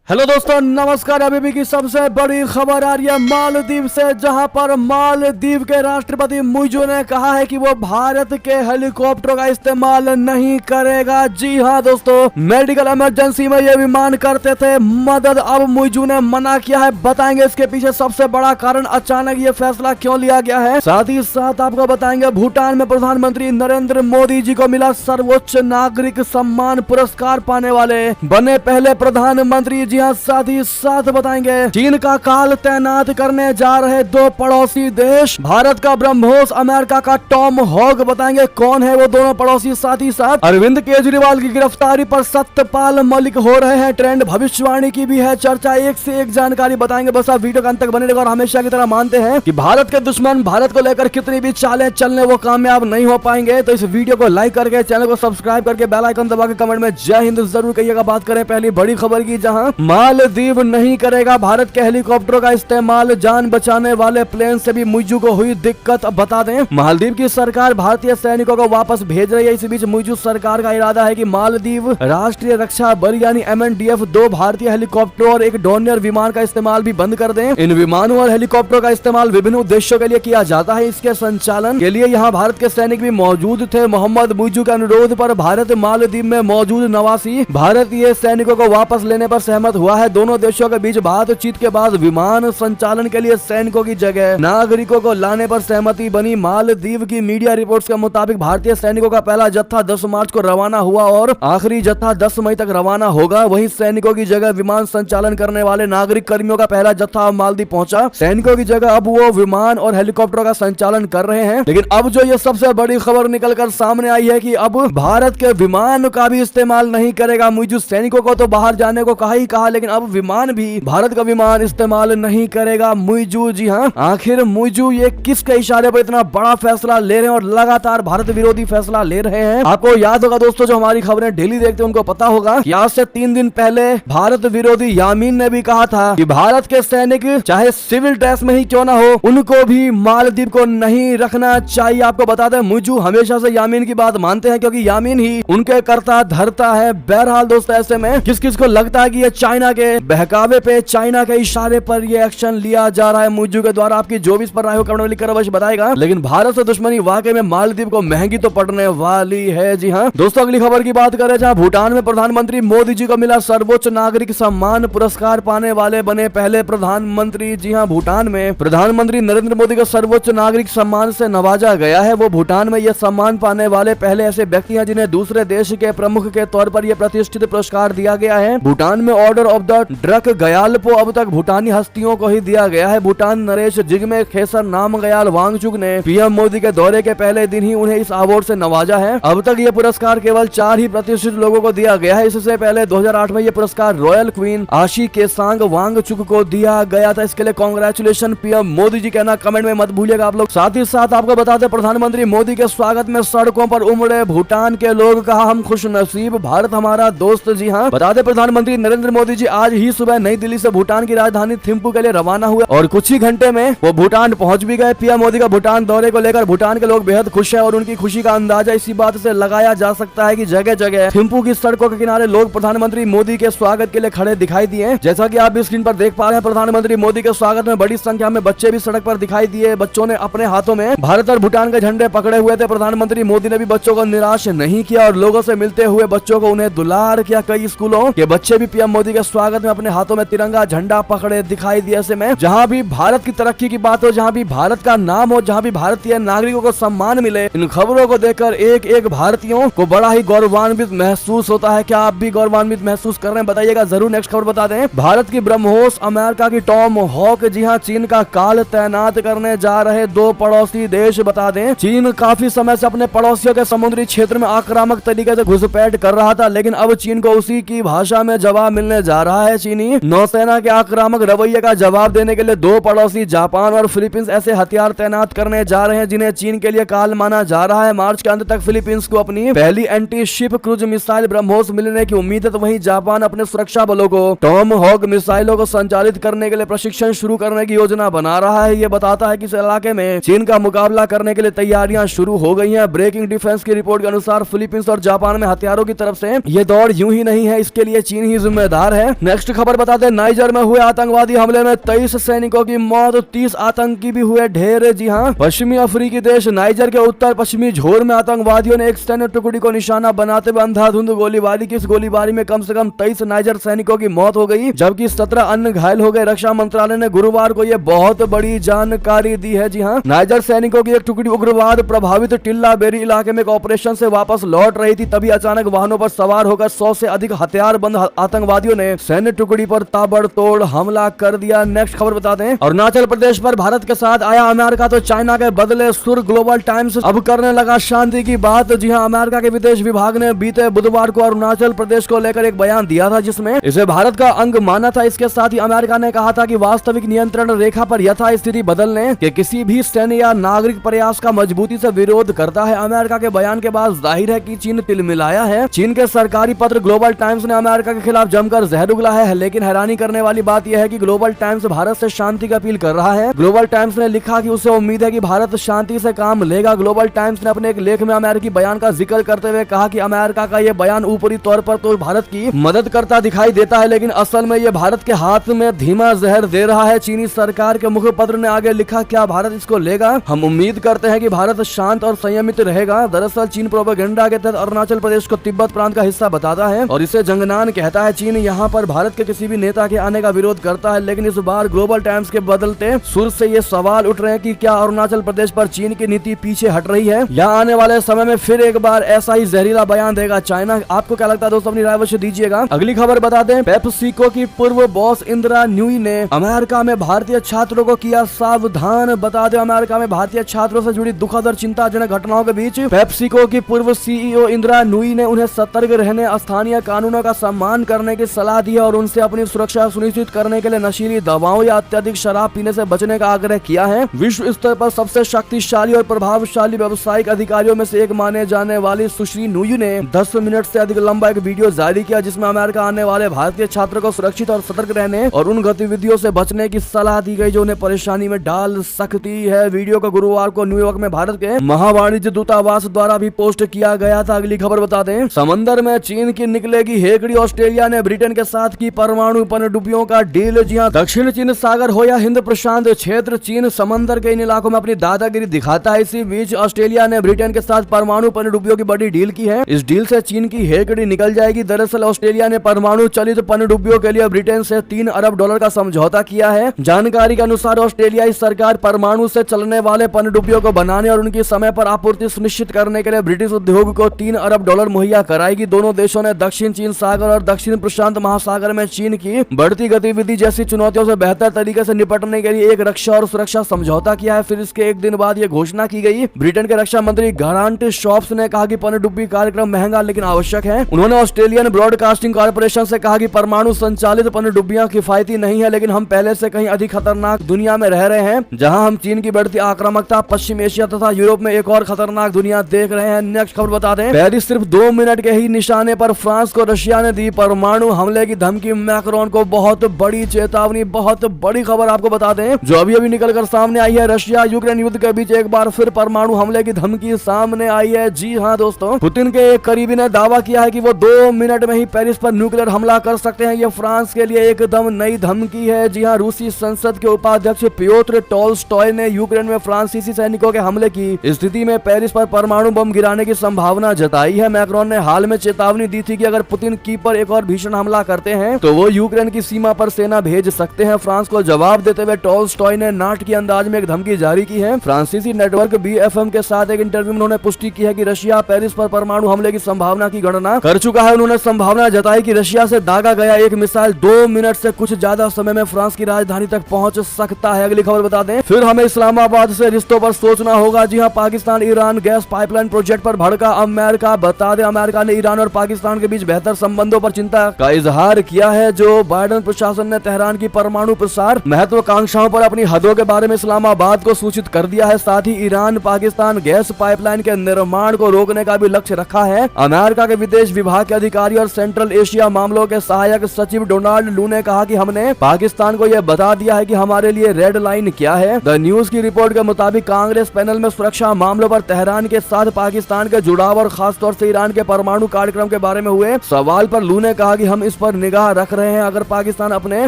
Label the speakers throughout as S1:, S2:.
S1: Hello दोस्तों, नमस्कार। अभी की सबसे बड़ी खबर आ रही है मालदीव से, जहां पर मालदीव के राष्ट्रपति मुइज़ू ने कहा है कि वो भारत के हेलीकॉप्टर का इस्तेमाल नहीं करेगा। जी हां दोस्तों, मेडिकल इमरजेंसी में ये विमान करते थे मदद, अब मुइज़ू ने मना किया है। बताएंगे इसके पीछे सबसे बड़ा कारण, अचानक ये फैसला क्यों लिया गया है। साथ ही साथ आपको बताएंगे भूटान में प्रधानमंत्री नरेंद्र मोदी जी को मिला सर्वोच्च नागरिक सम्मान पुरस्कार पाने वाले बने पहले प्रधानमंत्री। साथ ही साथ बताएंगे चीन का काल तैनात करने जा रहे दो पड़ोसी देश, भारत का ब्रह्मोस, अमेरिका का टॉम हॉग। बताएंगे कौन है वो दोनों पड़ोसी। साथ ही साथ अरविंद केजरीवाल की गिरफ्तारी पर सत्यपाल मलिक हो रहे हैं ट्रेंड, भविष्यवाणी की भी है चर्चा। एक से एक जानकारी बताएंगे, बस आप वीडियो के अंत तक बने रहेगा। और हमेशा की तरह मानते हैं कि भारत के दुश्मन भारत को लेकर कितनी भी चालें चलने वो कामयाब नहीं हो पाएंगे। तो इस वीडियो को लाइक करके, चैनल को सब्सक्राइब करके, बेल आइकन दबा के कमेंट में जय हिंद जरूर कहिएगा। बात करें पहली बड़ी खबर की, जहां मालदीव नहीं करेगा भारत के हेलीकॉप्टरों का इस्तेमाल, जान बचाने वाले प्लेन से भी मुइज़ू को हुई दिक्कत। बता दें मालदीव की सरकार भारतीय सैनिकों को वापस भेज रही है। इस बीच मुइज़ू सरकार का इरादा है कि मालदीव राष्ट्रीय रक्षा बल यानी MNDF 2 भारतीय हेलीकॉप्टर और एक डोनियर विमान का इस्तेमाल भी बंद कर दें। इन विमानों और हेलीकॉप्टरों का इस्तेमाल विभिन्न उद्देश्यों के लिए किया जाता है। इसके संचालन के लिए यहाँ भारत के सैनिक भी मौजूद थे। मोहम्मद मुइज़ू के अनुरोध पर भारत मालदीव में मौजूद 89 भारतीय सैनिकों को वापस लेने पर सहमत हुआ है। दोनों देशों के बीच बातचीत के बाद विमान संचालन के लिए सैनिकों की जगह नागरिकों को लाने पर सहमति बनी। मालदीव की मीडिया रिपोर्ट्स के मुताबिक भारतीय सैनिकों का पहला जत्था 10 मार्च को रवाना हुआ और आखिरी जत्था 10 मई तक रवाना होगा। वहीं सैनिकों की जगह विमान संचालन करने वाले नागरिक कर्मियों का पहला जत्था मालदीव पहुंचा। सैनिकों की जगह अब वो विमान और हेलीकॉप्टरों का संचालन कर रहे हैं। लेकिन अब जो ये सबसे बड़ी खबर निकल कर सामने आई है कि अब भारत के विमान का भी इस्तेमाल नहीं करेगा मुइज़ू। सैनिकों को तो बाहर जाने को कहा ही कहा, लेकिन अब विमान भी भारत का विमान इस्तेमाल नहीं करेगा मुइज़ू। जी हाँ, आखिर मुइज़ू ये किसके इशारे पर इतना बड़ा फैसला ले रहे हैं और लगातार भारत विरोधी फैसला ले रहे हैं। आपको याद होगा दोस्तों, जो हमारी खबरें डेली देखते हैं उनको पता होगा कि आज से 3 दिन पहले भारत विरोधी यामीन ने भी कहा था कि भारत के सैनिक चाहे सिविल ड्रेस में ही क्यों ना हो, उनको भी मालदीव को नहीं रखना चाहिए। आपको बता दें मुइज़ू हमेशा से यामीन की बात मानते हैं, क्योंकि यामीन ही उनके करता धरता है। बहरहाल दोस्तों, ऐसे में किस किस को लगता है कि ये चाइना के बहकावे पे, चाइना के इशारे पर ये एक्शन लिया जा रहा है मुइज़ू के द्वारा। आपकी जो भी इस पर राय हो कमेंट में लिखकर अवश्य बताएगा। लेकिन भारत से दुश्मनी वाकई में मालदीव को महंगी तो पड़ने वाली है। जी हाँ दोस्तों, अगली खबर की बात करें, जहां भूटान में प्रधानमंत्री मोदी जी को मिला सर्वोच्च नागरिक सम्मान पुरस्कार पाने वाले बने पहले प्रधानमंत्री। जी हाँ, भूटान में प्रधानमंत्री नरेंद्र मोदी को सर्वोच्च नागरिक सम्मान से नवाजा गया है। वो भूटान में यह सम्मान पाने वाले पहले ऐसे व्यक्ति हैं जिन्हें दूसरे देश के प्रमुख के तौर पर यह प्रतिष्ठित पुरस्कार दिया गया है। भूटान में ऑर्डर ऑफ द ड्रक गयाल्पो अब तक भूटानी हस्तियों को ही दिया गया है। भूटान नरेश जिग्मे खेसर नामग्याल वांगचुक ने पीएम मोदी के दौरे के पहले दिन ही उन्हें इस अवार्ड से नवाजा है। अब तक ये पुरस्कार केवल 4 ही प्रतिष्ठित लोगों को दिया गया है। इससे पहले 2008 में ये पुरस्कार रॉयल क्वीन आशी केसांग वांगचुक को दिया गया था। इसके लिए कांग्रेचुलेशन पीएम मोदी जी कहना कमेंट में मत भूलिएगा आप लोग। साथ ही साथ आपको बताते प्रधानमंत्री मोदी के स्वागत में सड़कों पर उमड़े भूटान के लोग, कहा हम खुश नसीब, भारत हमारा दोस्त। जी हाँ, बताते प्रधानमंत्री नरेंद्र मोदी जी आज ही सुबह नई दिल्ली से भूटान की राजधानी थिम्पू के लिए रवाना हुए और कुछ ही घंटे में वो भूटान पहुंच भी गए। पीएम मोदी का भूटान दौरे को लेकर भूटान के लोग बेहद खुश हैं और उनकी खुशी का अंदाजा इसी बात से लगाया जा सकता है कि जगह जगह थिम्पू की सड़कों के किनारे लोग प्रधानमंत्री मोदी के स्वागत के लिए खड़े दिखाई दिए। जैसा कि आप भी स्क्रीन पर देख पा रहे हैं, प्रधानमंत्री मोदी के स्वागत में बड़ी संख्या में बच्चे भी सड़क पर दिखाई दिए। बच्चों ने अपने हाथों में भारत और भूटान के झंडे पकड़े हुए थे। प्रधानमंत्री मोदी ने भी बच्चों को निराश नहीं किया और लोगों से मिलते हुए बच्चों को उन्हें दुलार किया। कई स्कूलों के बच्चे भी पीएम मोदी के स्वागत में अपने हाथों में तिरंगा झंडा पकड़े दिखाई दिए। ऐसे में जहां भी भारत की तरक्की की बात हो, जहां भी भारत का नाम हो, जहां भी भारतीय नागरिकों को सम्मान मिले, इन खबरों को देखकर एक एक भारतीयों को बड़ा ही गौरवान्वित महसूस होता है। क्या आप भी गौरवान्वित महसूस कर रहे हैं? बताइएगा जरूर। नेक्स्ट खबर बता दें, भारत की ब्रह्मोस, अमेरिका की टॉम हॉक। जी हाँ, चीन का काल तैनात करने जा रहे दो पड़ोसी देश। बता दें चीन काफी समय से अपने पड़ोसियों के समुद्री क्षेत्र में आक्रामक तरीके से घुसपैठ कर रहा था, लेकिन अब चीन को उसी की भाषा में जवाब मिलने जा रहा है। चीनी नौसेना के आक्रामक रवैये का जवाब देने के लिए दो पड़ोसी जापान और फिलीपींस ऐसे हथियार तैनात करने जा रहे हैं जिन्हें चीन के लिए काल माना जा रहा है। मार्च के अंत तक फिलीपींस को अपनी पहली anti ship cruise missile BrahMos मिलने की उम्मीद है, तो वहीं जापान अपने सुरक्षा बलों को टॉम हॉक मिसाइलों को संचालित करने के लिए प्रशिक्षण शुरू करने की योजना बना रहा है। ये बताता है कि इस इलाके में चीन का मुकाबला करने के लिए तैयारियां शुरू हो गई हैं। ब्रेकिंग डिफेंस की रिपोर्ट के अनुसार फिलीपींस और जापान में हथियारों की तरफ से ये दौड़ यूं ही नहीं है, इसके लिए चीन ही जिम्मेदार है। नेक्स्ट खबर बता दें, नाइजर में हुए आतंकवादी हमले में 23 सैनिकों की मौत, 30 आतंकी भी हुए ढेर। जी हाँ, पश्चिमी अफ्रीकी देश नाइजर के उत्तर पश्चिमी झोर में आतंकवादियों ने एक सैन्य टुकड़ी को निशाना बनाते हुए अंधाधुंध गोलीबारी की। इस गोलीबारी में कम से कम 23 नाइजर सैनिकों की मौत हो गई, जबकि 17 अन्य घायल हो गए। रक्षा मंत्रालय ने गुरुवार को यह बहुत बड़ी जानकारी दी है। जी हाँ, नाइजर सैनिकों की एक टुकड़ी उग्रवाद प्रभावित टिल्ला बेरी इलाके में एक ऑपरेशन से वापस लौट रही थी, तभी अचानक वाहनों पर सवार होकर 100 से अधिक हथियारबंद आतंकवादियों ने सैन्य टुकड़ी पर ताबड़तोड़ हमला कर दिया। नेक्स्ट खबर बता दें, अरुणाचल प्रदेश पर भारत के साथ आया अमेरिका तो चाइना के बदले सुर। ग्लोबल टाइम्स अब करने लगा शांति की बात। जी हाँ, अमेरिका के विदेश विभाग ने बीते बुधवार को अरुणाचल प्रदेश को लेकर एक बयान दिया था, जिसमें इसे भारत का अंग माना था। इसके साथ ही अमेरिका ने कहा था कि वास्तविक नियंत्रण रेखा पर यथास्थिति बदलने के किसी भी सैन्य या नागरिक प्रयास का मजबूती से विरोध करता है। अमेरिका के बयान के बाद जाहिर है कि चीन तिलमिलाया है। चीन के सरकारी पत्र ग्लोबल टाइम्स ने अमेरिका के खिलाफ जमकर जहर उगला है, लेकिन हैरानी करने वाली बात यह है कि ग्लोबल टाइम्स भारत से शांति की अपील कर रहा है। ग्लोबल टाइम्स ने लिखा कि उसे उम्मीद है कि भारत शांति से काम लेगा। ग्लोबल टाइम्स ने अपने एक लेख में अमेरिकी बयान का जिक्र करते हुए कहा कि अमेरिका का यह बयान ऊपरी तौर पर तो भारत की मदद करता दिखाई देता है, लेकिन असल में यह भारत के हाथ में धीमा जहर दे रहा है। चीनी सरकार के मुखपत्र ने आगे लिखा, क्या भारत इसको लेगा? हम उम्मीद करते हैं कि भारत शांत और संयमित रहेगा। दरअसल चीन प्रोपेगेंडा के तहत अरुणाचल प्रदेश को तिब्बत प्रांत का हिस्सा बताता है और इसे जंगनान कहता है। चीन यहाँ पर भारत के किसी भी नेता के आने का विरोध करता है, लेकिन इस बार ग्लोबल टाइम्स के बदलते सुर से ये सवाल उठ रहे हैं कि क्या अरुणाचल प्रदेश पर चीन की नीति पीछे हट रही है या आने वाले समय में फिर एक बार ऐसा ही जहरीला बयान देगा चाइना? आपको क्या लगता है दोस्तों? अपनी राय अवश्य दीजिएगा। अगली खबर बता दें, पेप्सिको की पूर्व बॉस इंदिरा न्यूई ने अमेरिका में भारतीय छात्रों को किया सावधान। बता दें, अमेरिका में भारतीय छात्रों से जुड़ी दुखद और चिंताजनक घटनाओं के बीच पेप्सिको की पूर्व सीईओ इंदिरा न्यूई ने उन्हें सतर्क रहने, स्थानीय कानूनों का सम्मान करने की सलाह दी है और उनसे अपनी सुरक्षा सुनिश्चित करने के लिए नशीली दवाओं या अत्यधिक शराब पीने से बचने का आग्रह किया है। विश्व स्तर पर सबसे शक्तिशाली और प्रभावशाली व्यावसायिक अधिकारियों में से एक माने जाने वाली सुश्री न्यूई ने 10 मिनट से अधिक लंबा एक वीडियो जारी किया, जिसमें अमेरिका आने वाले भारतीय छात्रों को सुरक्षित और सतर्क रहने और उन गतिविधियों से बचने की सलाह दी गई जो उन्हें परेशानी में डाल सकती है। वीडियो को गुरुवार को न्यूयॉर्क में भारत के महावाणिज्य दूतावास द्वारा भी पोस्ट किया गया था। अगली खबर बता दें, समंदर में चीन की निकलेगी हेकड़ी। ऑस्ट्रेलिया ने ब्रिटेन के साथ की परमाणु पनडुब्बियों का डील। जी हाँ, दक्षिण चीन सागर हो या हिंद प्रशांत क्षेत्र, चीन समंदर के इन इलाकों में अपनी दादागिरी दिखाता है। इसी बीच ऑस्ट्रेलिया ने ब्रिटेन के साथ परमाणु पनडुब्बियों की बड़ी डील की है। इस डील से चीन की हेकड़ी निकल जाएगी। दरअसल ऑस्ट्रेलिया ने परमाणु चलित पनडुब्बियों के लिए ब्रिटेन से $3 अरब का समझौता किया है। जानकारी के अनुसार ऑस्ट्रेलियाई सरकार परमाणु से चलने वाले पनडुब्बियों को बनाने और उनकी समय पर आपूर्ति सुनिश्चित करने के लिए ब्रिटिश उद्योग को $3 अरब मुहैया कराएगी। दोनों देशों ने दक्षिण चीन सागर और दक्षिण प्रशांत महासागर में चीन की बढ़ती गतिविधि जैसी चुनौतियों से बेहतर तरीके से निपटने के लिए एक रक्षा और सुरक्षा समझौता किया है। फिर इसके एक दिन बाद ये घोषणा की गई। ब्रिटेन के रक्षा मंत्री ग्रांट शॉप्स ने कहा कि पनडुब्बी कार्यक्रम महंगा लेकिन आवश्यक है। उन्होंने ऑस्ट्रेलियन ब्रॉडकास्टिंग कॉर्पोरेशन से कहा कि परमाणु संचालित पनडुब्बियां किफायती नहीं है, लेकिन हम पहले से कहीं अधिक खतरनाक दुनिया में रह रहे हैं, जहां हम चीन की बढ़ती आक्रामकता, पश्चिम एशिया तथा यूरोप में एक और खतरनाक दुनिया देख रहे हैं। नेक्स्ट खबर बता दें, पेरिस सिर्फ 2 मिनट के ही निशाने पर फ्रांस को रशिया ने दी परमाणु हमले की धमकी। मैक्रोन को बहुत बड़ी चेतावनी। बहुत बड़ी खबर आपको बता दें जो अभी अभी निकल कर सामने आई है। रशिया यूक्रेन युद्ध के बीच एक बार फिर परमाणु हमले की धमकी सामने आई है। जी हाँ दोस्तों, पुतिन के एक करीबी ने दावा किया है कि वो 2 मिनट में ही पेरिस पर न्यूक्लियर हमला कर सकते हैं। ये फ्रांस के लिए एकदम नई धमकी है। जी हाँ, रूसी संसद के उपाध्यक्ष पियोत्र टॉल्स्टॉय ने यूक्रेन में फ्रांसीसी सैनिकों के हमले की स्थिति में पेरिस पर परमाणु बम गिराने की संभावना जताई है। मैक्रोन ने हाल में चेतावनी दी थी कि अगर पुतिन की पर एक और भीषण हमला करते हैं तो वो यूक्रेन की सीमा पर सेना भेज सकते हैं। फ्रांस को जवाब देते हुए टॉल्स्टॉय ने नाटकीय अंदाज में एक धमकी जारी की है। फ्रांसीसी नेटवर्क BFM के साथ एक इंटरव्यू में उन्होंने पुष्टि की है कि रशिया पेरिस पर परमाणु हमले की संभावना की गणना कर चुका है। उन्होंने संभावना जताई कि रशिया से दागा गया एक मिसाइल 2 मिनट से कुछ ज्यादा समय में फ्रांस की राजधानी तक पहुंच सकता है। अगली खबर बता दें, फिर हमें इस्लामाबाद से रिश्तों पर सोचना होगा। जी हाँ, Pakistan Iran gas pipeline project पर भड़का अमेरिका। बता दें, अमेरिका ने ईरान और पाकिस्तान के बीच बेहतर संबंधों पर चिंता का इजहार किया है। जो बाइडेन प्रशासन ने तेहरान की परमाणु प्रसार महत्वाकांक्षाओं पर अपनी हदों के बारे में इस्लामाबाद को सूचित कर दिया है। साथ ही ईरान पाकिस्तान गैस पाइपलाइन के निर्माण को रोकने का भी लक्ष्य रखा है। अमेरिका के विदेश विभाग के अधिकारी और सेंट्रल एशिया मामलों के सहायक सचिव डोनाल्ड लू ने कहा कि हमने पाकिस्तान को यह बता दिया है कि हमारे लिए रेड लाइन क्या है। द न्यूज की रिपोर्ट के मुताबिक कांग्रेस पैनल में सुरक्षा मामलों पर तेहरान के साथ पाकिस्तान के जुड़ाव और खासतौर से ईरान के परमाणु कार्यक्रम के बारे में हुए सवाल पर लू ने कहा कि हम इस पर पर निगाह रख रहे हैं। अगर पाकिस्तान अपने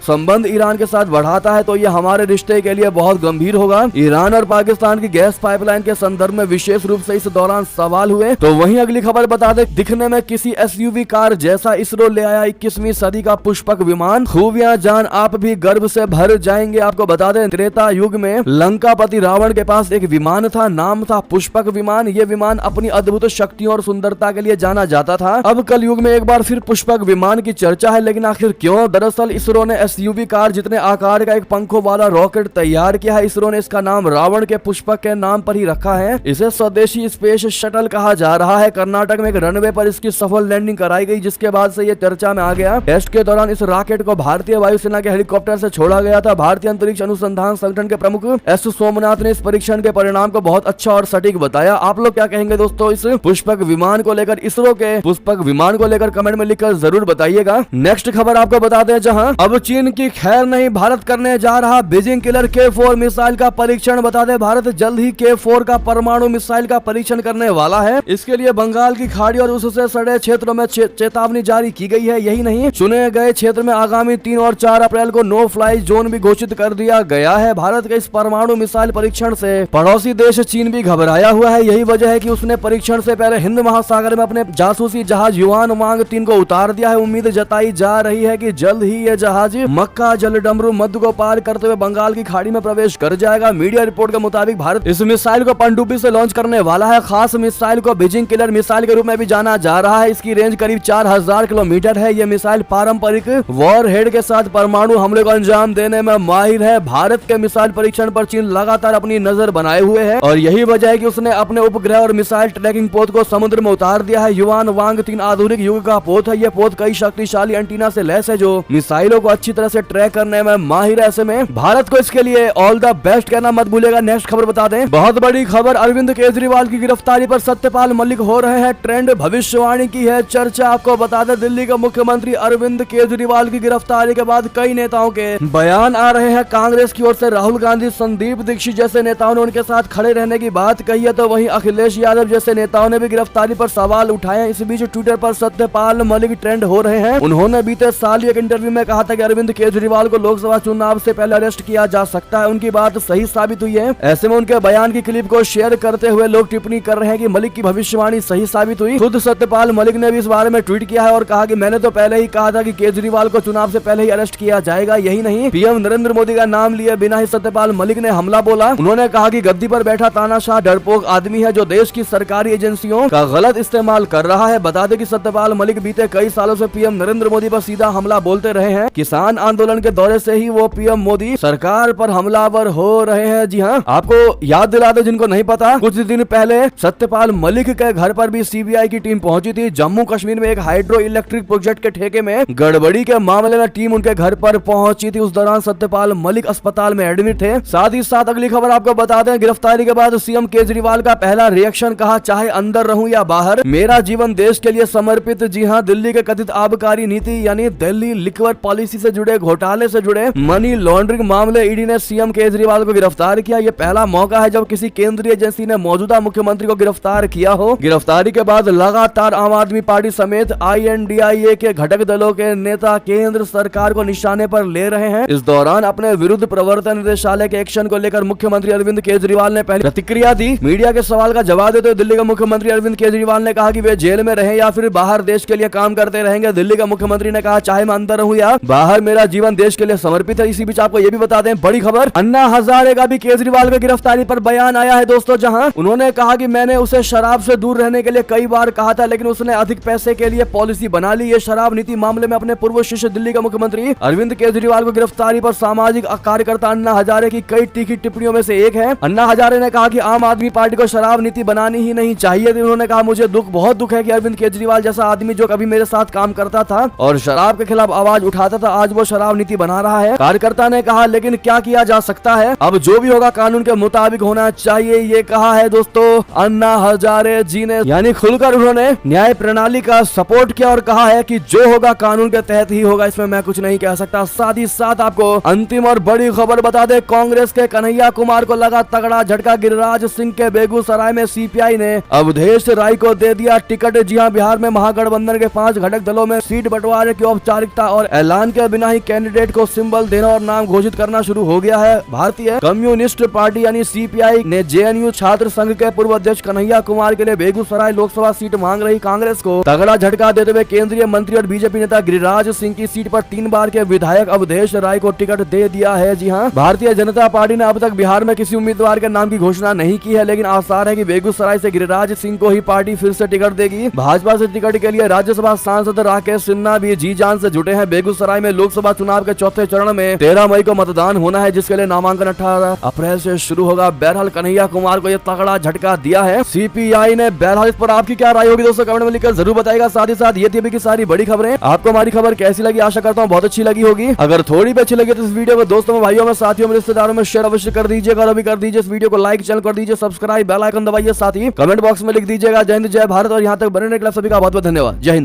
S1: संबंध ईरान के साथ बढ़ाता है तो ये हमारे रिश्ते के लिए बहुत गंभीर होगा। ईरान और पाकिस्तान की गैस पाइपलाइन के संदर्भ में विशेष रूप से इस दौरान सवाल हुए। तो वहीं अगली खबर बता दें, दिखने में किसी एसयूवी कार जैसा इसरो ले आया 21वीं सदी का पुष्पक विमान। खूबियां जान आप भी गर्व से भर जाएंगे। आपको बता दें, त्रेता युग में लंकापति रावण के पास एक विमान था, नाम था पुष्पक विमान। ये विमान अपनी अद्भुत शक्तियों और सुंदरता के लिए जाना जाता था। अब कल युग में एक बार फिर पुष्पक विमान की चर्चा है, लेकिन आखिर क्यों? दरअसल इसरो ने एसयूवी कार जितने आकार का एक पंखों वाला रॉकेट तैयार किया है। इसरो ने इसका नाम रावण के पुष्पक के नाम पर ही रखा है। इसे स्वदेशी स्पेस शटल कहा जा रहा है। कर्नाटक में एक रनवे पर इसकी सफल लैंडिंग कराई गई, जिसके बाद से ये चर्चा में आ गया। टेस्ट के दौरान इस रॉकेट को भारतीय वायुसेना के हेलीकॉप्टर से छोड़ा गया था। भारतीय अंतरिक्ष अनुसंधान संगठन के प्रमुख एस सोमनाथ ने इस परीक्षण के परिणाम को बहुत अच्छा और सटीक बताया। आप लोग क्या कहेंगे दोस्तों इस पुष्पक विमान को लेकर? इसरो के पुष्पक विमान को लेकर कमेंट में लिखकर जरूर बताइएगा। नेक्स्ट खबर आपको बता दें, जहां अब चीन की खैर नहीं, भारत करने जा रहा बीजिंग किलर K4 मिसाइल का परीक्षण। बता दें, भारत जल्द ही K4 का परमाणु मिसाइल का परीक्षण करने वाला है। इसके लिए बंगाल की खाड़ी और उससे सटे क्षेत्रों में चेतावनी जारी की गई है। यही नहीं, चुने गए क्षेत्र में आगामी 3 और 4 अप्रैल को नो फ्लाई जोन भी घोषित कर दिया गया है। भारत के इस परमाणु मिसाइल परीक्षण से पड़ोसी देश चीन भी घबराया हुआ है। यही वजह है कि उसने परीक्षण से पहले हिंद महासागर में अपने जासूसी जहाज युआन वांग 3 को उतार दिया है। उम्मीद जताई जा रही है कि जल्द ही यह जहाज मक्का जलडमरू मध्य को पार करते हुए बंगाल की खाड़ी में प्रवेश कर जाएगा। मीडिया रिपोर्ट के मुताबिक भारत इस मिसाइल को पनडुब्बी से लॉन्च करने वाला है। खास मिसाइल को बीजिंग किलर मिसाइल के रूप में भी जाना जा रहा है। इसकी रेंज करीब 4000 किलोमीटर है। यह मिसाइल पारंपरिक वॉरहेड के साथ परमाणु हमले को अंजाम देने में माहिर है। भारत के मिसाइल परीक्षण पर चीन लगातार अपनी नजर बनाए हुए है और यही वजह है कि उसने अपने उपग्रह और मिसाइल ट्रैकिंग पोत को समुद्र में उतार दिया है। युआन वांग 3 आधुनिक युग का पोत है। यह पोत कई शक्तिशाली एंटीना से लैस है जो मिसाइलों को अच्छी तरह से ट्रैक करने में माहिर है। ऐसे में भारत को इसके लिए ऑल द बेस्ट कहना मत भूलेगा। नेक्स्ट खबर बता दें, बहुत बड़ी खबर, अरविंद केजरीवाल की गिरफ्तारी पर सत्यपाल मलिक हो रहे हैं ट्रेंड। भविष्यवाणी की है चर्चा। आपको बता दें, दिल्ली के मुख्यमंत्री अरविंद केजरीवाल की गिरफ्तारी के बाद कई नेताओं के बयान आ रहे हैं। कांग्रेस की ओर से राहुल गांधी, संदीप दीक्षित जैसे नेताओं ने उनके साथ खड़े रहने की बात कही है, तो वहीं अखिलेश यादव जैसे नेताओं ने भी गिरफ्तारी पर सवाल उठाए हैं। इस बीच ट्विटर पर सत्यपाल मलिक ट्रेंड हो रहे हैं। उन्होंने बीते साल एक इंटरव्यू में कहा था कि अरविंद केजरीवाल को लोकसभा चुनाव से पहले अरेस्ट किया जा सकता है। उनकी बात सही साबित हुई है। ऐसे में उनके बयान की क्लिप को शेयर करते हुए लोग टिप्पणी कर रहे हैं कि मलिक की भविष्यवाणी सही साबित हुई। खुद सत्यपाल मलिक ने भी इस बारे में ट्वीट किया है और कहा कि मैंने तो पहले ही कहा था कि केजरीवाल को चुनाव से पहले ही अरेस्ट किया जाएगा। यही नहीं, पीएम नरेंद्र मोदी का नाम लिए बिना ही सत्यपाल मलिक ने हमला बोला। उन्होंने कहा कि गद्दी पर बैठा तानाशाह डरपोक आदमी है जो देश की सरकारी एजेंसियों का गलत इस्तेमाल कर रहा है। बता दें कि सत्यपाल मलिक बीते कई सालों से पीएम नरेंद्र मोदी पर सीधा हमला बोलते रहे हैं। किसान आंदोलन के दौरे से ही वो पीएम मोदी सरकार पर हमलावर हो रहे हैं। जी हाँ, आपको याद दिला दे जिनको नहीं पता, कुछ दिन पहले सत्यपाल मलिक के घर पर भी सीबीआई की टीम पहुंची थी। जम्मू कश्मीर में एक हाइड्रो इलेक्ट्रिक प्रोजेक्ट के ठेके में गड़बड़ी के मामले में टीम उनके घर पर पहुंची थी। उस दौरान सत्यपाल मलिक अस्पताल में एडमिट थे। साथ ही साथ अगली खबर आपको बता दें, गिरफ्तारी के बाद सीएम केजरीवाल का पहला रिएक्शन, कहा चाहे अंदर रहूं या बाहर, मेरा जीवन देश के लिए समर्पित। जी हां, दिल्ली के कथित आबकारी नीति यानी दिल्ली लिक्वर पॉलिसी से जुड़े घोटाले से जुड़े मनी लॉन्ड्रिंग मामले ईडी ने सीएम केजरीवाल को गिरफ्तार किया। यह पहला मौका है जब किसी केंद्रीय एजेंसी ने मौजूदा मुख्यमंत्री को गिरफ्तार किया हो। गिरफ्तारी के बाद लगातार आम आदमी पार्टी समेत INDIA के घटक दलों के नेता केंद्र सरकार को निशाने पर ले रहे हैं। इस दौरान अपने विरुद्ध प्रवर्तन निदेशालय के एक्शन को लेकर मुख्यमंत्री अरविंद केजरीवाल ने पहले प्रतिक्रिया दी। मीडिया के सवाल का जवाब देते हुए दिल्ली के मुख्यमंत्री अरविंद केजरीवाल ने कहा कि वे जेल में रहे या फिर बाहर देश के लिए काम करते रहेंगे। दिल्ली के मुख्यमंत्री ने कहा चाहे मैं अंदर रहूं या बाहर, मेरा जीवन देश के लिए समर्पित है। इसी बीच आपको ये भी बता दें, बड़ी खबर, अन्ना हजारे का भी केजरीवाल की गिरफ्तारी पर बयान आया है दोस्तों। जहां उन्होंने कहा कि मैंने उसे शराब से दूर रहने के लिए कई बार कहा था, लेकिन उसने अधिक पैसे के लिए पॉलिसी बना ली। ये शराब नीति मामले में अपने पूर्व शिष्य दिल्ली के मुख्यमंत्री अरविंद केजरीवाल को गिरफ्तारी पर सामाजिक कार्यकर्ता अन्ना हजारे की कई तीखी टिप्पणियों में से एक है। अन्ना हजारे ने कहा कि आम आदमी पार्टी को शराब नीति बनानी ही नहीं चाहिए थी। उन्होंने कहा मुझे बहुत दुख है कि अरविंद केजरीवाल जैसा आदमी जो कभी मेरे साथ काम करता था और शराब के खिलाफ आवाज उठाता था, आज वो शराब नीति बना रहा है। कार्यकर्ता ने कहा लेकिन क्या किया जा सकता है, अब जो भी होगा कानून के मुताबिक होना चाहिए, ये कहा है दोस्तों अन्ना हजारे जी ने। यानी खुलकर उन्होंने न्याय प्रणाली का सपोर्ट किया और कहा है कि जो होगा कानून के तहत ही होगा, इसमें मैं कुछ नहीं कह सकता। साथ ही साथ आपको अंतिम और बड़ी खबर बता दे, कांग्रेस के कन्हैया कुमार को लगा तगड़ा झटका। गिरिराज सिंह के बेगूसराय में सीपीआई ने अवधेश राय को दे दिया टिकट। जी हां, बिहार में महागठबंधन के 5 घटक दलों में सीट बंटवारे की औपचारिकता और ऐलान के बिना ही कैंडिडेट को सिंबल देना और नाम घोषित करना शुरू हो गया है। भारतीय कम्युनिस्ट पार्टी यानी सीपीआई ने जेएनयू छात्र संघ के पूर्व अध्यक्ष कन्हैया कुमार के लिए बेगूसराय लोकसभा सीट मांग रही कांग्रेस को तगड़ा झटका देते हुए केंद्रीय मंत्री और बीजेपी नेता गिरिराज सिंह की सीट पर 3 बार के विधायक अवधेश राय को टिकट दे दिया है। जी हां, भारतीय जनता पार्टी ने अब तक बिहार में किसी उम्मीदवार के नाम की घोषणा नहीं की है, लेकिन आसार है कि बेगूसराय से गिरिराज सिंह को ही पार्टी फिर से टिकट देगी। भाजपा से टिकट के लिए राज्यसभा सांसद राकेश सिन्हा भी जी जान से जुटे हैं। बेगूसराय में लोकसभा चुनाव के चौथे चरण में 13 मई को मतदान होना है, जिसके लिए नामांकन 18 अप्रैल से शुरू होगा। बहरहाल कन्हैया कुमार को यह तगड़ा झटका दिया है सीपीआई ने। बहरहाल इस पर आपकी क्या राय होगी दोस्तों, कमेंट में लिखकर जरूर बताएगा। साथ ही साथ ये थी अभी की सारी बड़ी खबरें। आपको हमारी खबर कैसी लगी, आशा करता हूँ बहुत अच्छी लगी होगी। अगर थोड़ी भी अच्छी लगी तो इस वीडियो को दोस्तों में, भाइयों में, साथियों में, रिश्तेदारों में शेयर अवश्य कर दीजिएगा। और अभी कर दीजिए इस वीडियो को लाइक, चैनल कर दीजिए सब्सक्राइब, बेल आइकन दबाइए। साथ ही कमेंट बॉक्स में लिख दीजिएगा जय हिंद जय भारत। और यहाँ तक बने रहने के लिए सभी का बहुत बहुत धन्यवाद। जय हिंद।